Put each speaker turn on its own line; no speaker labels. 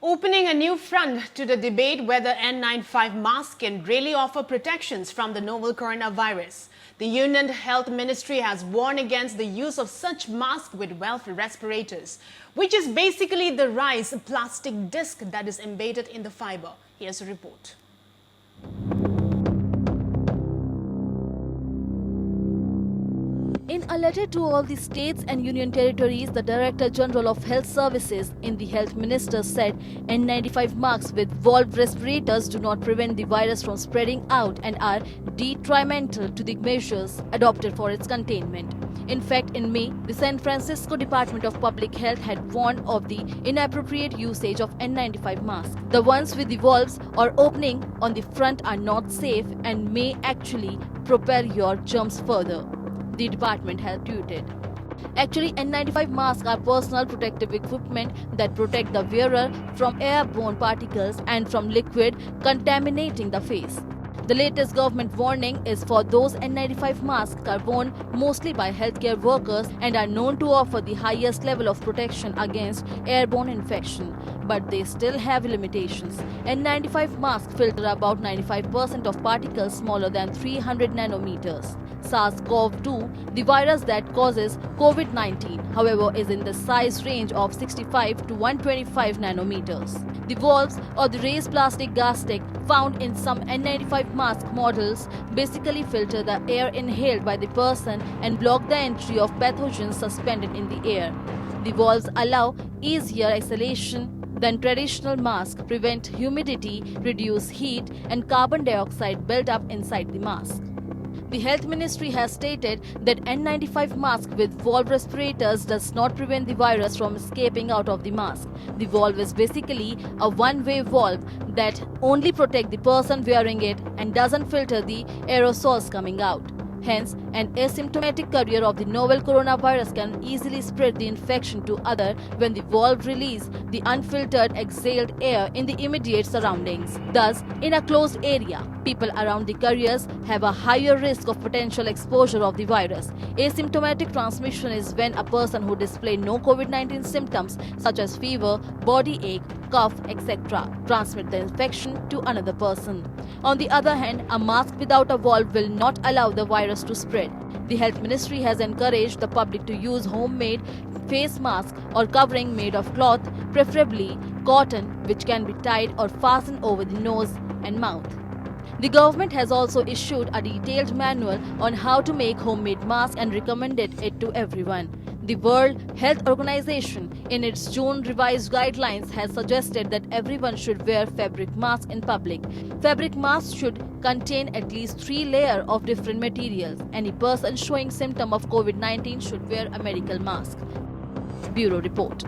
Opening a new front to the debate whether N95 masks can really offer protections from the novel coronavirus. The Union Health Ministry has warned against the use of such masks with valve respirators, which is basically the rice plastic disc that is embedded in the fiber. Here's a report.
In a letter to all the states and union territories, the Director General of Health Services in the Health Minister said N95 masks with valve respirators do not prevent the virus from spreading out and are detrimental to the measures adopted for its containment. In fact, in May, the San Francisco Department of Public Health had warned of the inappropriate usage of N95 masks. The ones with the valves or opening on the front are not safe and may actually propel your germs further, the department had tweeted. Actually, N95 masks are personal protective equipment that protect the wearer from airborne particles and from liquid contaminating the face. The latest government warning is for those N95 masks are worn mostly by healthcare workers and are known to offer the highest level of protection against airborne infection. But they still have limitations. N95 masks filter about 95% of particles smaller than 300 nanometers. SARS-CoV-2, the virus that causes COVID-19, however, is in the size range of 65 to 125 nanometers. The valves or the raised plastic gasket found in some N95 mask models basically filter the air inhaled by the person and block the entry of pathogens suspended in the air. The valves allow easier exhalation than traditional masks, prevent humidity, reduce heat and carbon dioxide build-up inside the mask. The Health Ministry has stated that N95 mask with valve respirators does not prevent the virus from escaping out of the mask. The valve is basically a one-way valve that only protects the person wearing it and doesn't filter the aerosols coming out. Hence, an asymptomatic carrier of the novel coronavirus can easily spread the infection to others when the valve releases the unfiltered exhaled air in the immediate surroundings. Thus, in a closed area, people around the carriers have a higher risk of potential exposure of the virus. Asymptomatic transmission is when a person who displays no COVID-19 symptoms such as fever, body ache, cough, etc. transmit the infection to another person. On the other hand, a mask without a valve will not allow the virus to spread. The Health Ministry has encouraged the public to use homemade face masks or covering made of cloth, preferably cotton, which can be tied or fastened over the nose and mouth. The government has also issued a detailed manual on how to make homemade masks and recommended it to everyone. The World Health Organization, in its June revised guidelines, has suggested that everyone should wear fabric masks in public. Fabric masks should contain at least 3 layers of different materials. Any person showing symptoms of COVID-19 should wear a medical mask. Bureau Report.